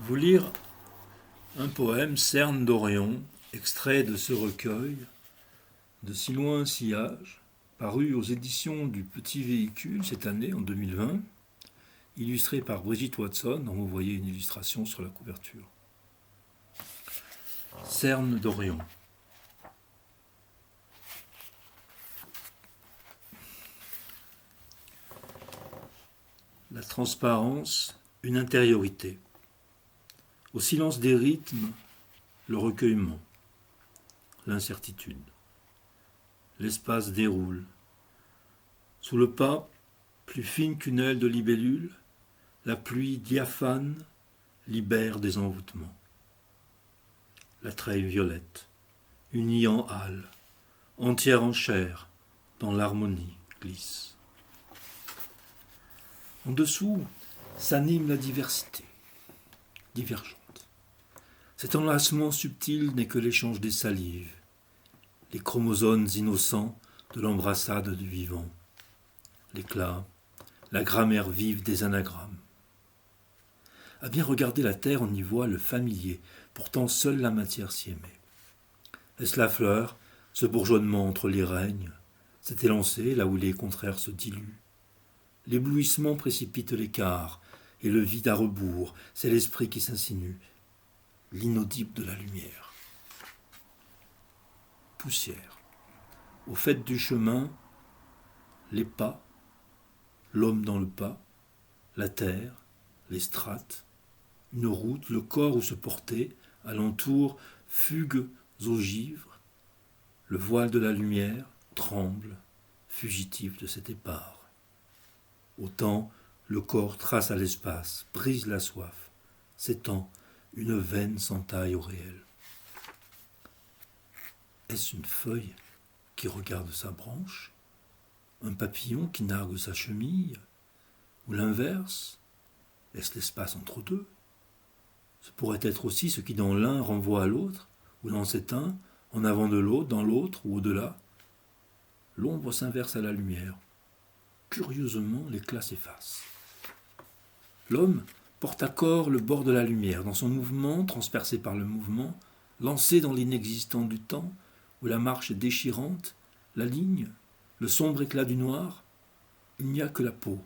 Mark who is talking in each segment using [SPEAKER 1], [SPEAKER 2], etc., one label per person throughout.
[SPEAKER 1] Vous lire un poème, Cerne d'Orion, extrait de ce recueil, de si loin sillage, paru aux éditions du Petit Véhicule cette année, en 2020, illustré par Brigitte Watson, dont vous voyez une illustration sur la couverture. Cerne d'Orion. La transparence, une intériorité. Au silence des rythmes, le recueillement, l'incertitude. L'espace déroule. Sous le pas, plus fine qu'une aile de libellule, la pluie diaphane libère des envoûtements. La treille violette, unie en halle, entière en chair, dans l'harmonie glisse. En dessous s'anime la diversité, divergente. Cet enlacement subtil n'est que l'échange des salives, les chromosomes innocents de l'embrassade du vivant, l'éclat, la grammaire vive des anagrammes. À bien regarder la terre, on y voit le familier, pourtant seule la matière s'y émet. Est-ce la fleur, ce bourgeonnement entre les règnes, cet élancé là où les contraires se diluent? L'éblouissement précipite l'écart, et le vide à rebours, c'est l'esprit qui s'insinue, l'inaudible de la lumière. Poussière. Au fait du chemin, les pas, l'homme dans le pas, la terre, les strates, une route, le corps où se porter, alentour, fugues aux givres, le voile de la lumière tremble, fugitif de cet épars. Autant le corps trace à l'espace, brise la soif, s'étend, une veine s'entaille au réel. Est-ce une feuille qui regarde sa branche? Un papillon qui nargue sa chenille? Ou l'inverse? Est-ce l'espace entre deux? Ce pourrait être aussi ce qui dans l'un renvoie à l'autre, ou dans cet un, en avant de l'autre, dans l'autre ou au-delà. L'ombre s'inverse à la lumière. Curieusement, l'éclat s'efface. L'homme porte à corps le bord de la lumière, dans son mouvement, transpercé par le mouvement, lancé dans l'inexistant du temps, où la marche est déchirante, la ligne, le sombre éclat du noir, il n'y a que la peau,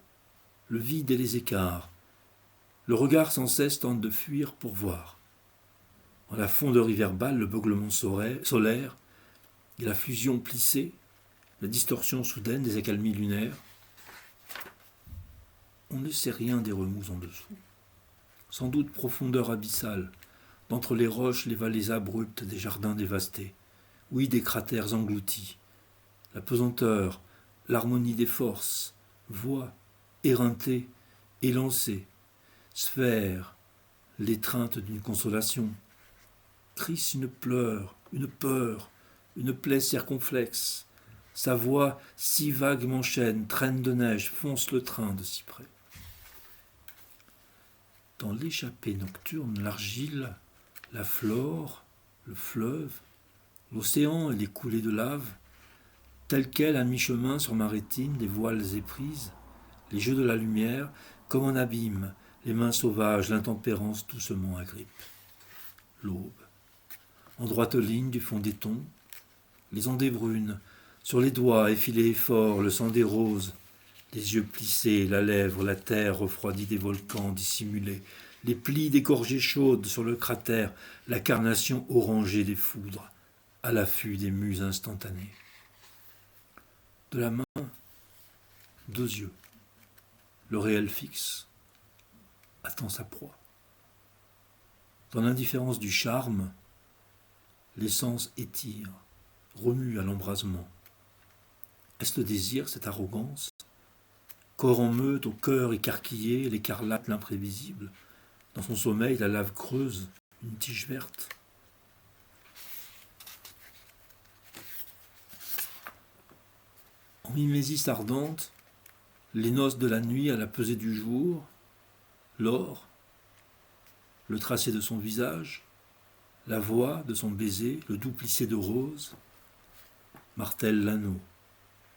[SPEAKER 1] le vide et les écarts. Le regard sans cesse tente de fuir pour voir. En la fonderie verbale, le beuglement solaire et la fusion plissée, la distorsion soudaine des accalmies lunaires. On ne sait rien des remous en dessous. Sans doute profondeur abyssale, d'entre les roches les vallées abruptes des jardins dévastés, oui des cratères engloutis. La pesanteur, l'harmonie des forces, voix, éreintée, élancée, sphère, l'étreinte d'une consolation. Crisse une pleure, une peur, une plaie circonflexe. Sa voix si vague m'enchaîne, traîne de neige, fonce le train de cyprès. Dans l'échappée nocturne, l'argile, la flore, le fleuve, l'océan et les coulées de lave, telles quelles à mi-chemin sur ma rétine, les voiles éprises, les jeux de la lumière, comme en abîme, les mains sauvages, l'intempérance doucement agrippe. L'aube, en droite ligne du fond des tons, les ondées brunes, sur les doigts effilés fort, le sang des roses, les yeux plissés, la lèvre, la terre refroidie des volcans dissimulés, les plis des gorgées chaudes sur le cratère, la carnation orangée des foudres, à l'affût des muses instantanées. De la main, deux yeux, le réel fixe, attend sa proie. Dans l'indifférence du charme, l'essence étire, remue à l'embrasement. Est-ce le désir, cette arrogance? Corps en meute, au cœur écarquillé, l'écarlate, l'imprévisible. Dans son sommeil, la lave creuse, une tige verte. En mimésis ardente, les noces de la nuit à la pesée du jour, l'or, le tracé de son visage, la voix de son baiser, le doux plissé de rose, martèle l'anneau,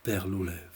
[SPEAKER 1] perle aux lèvres.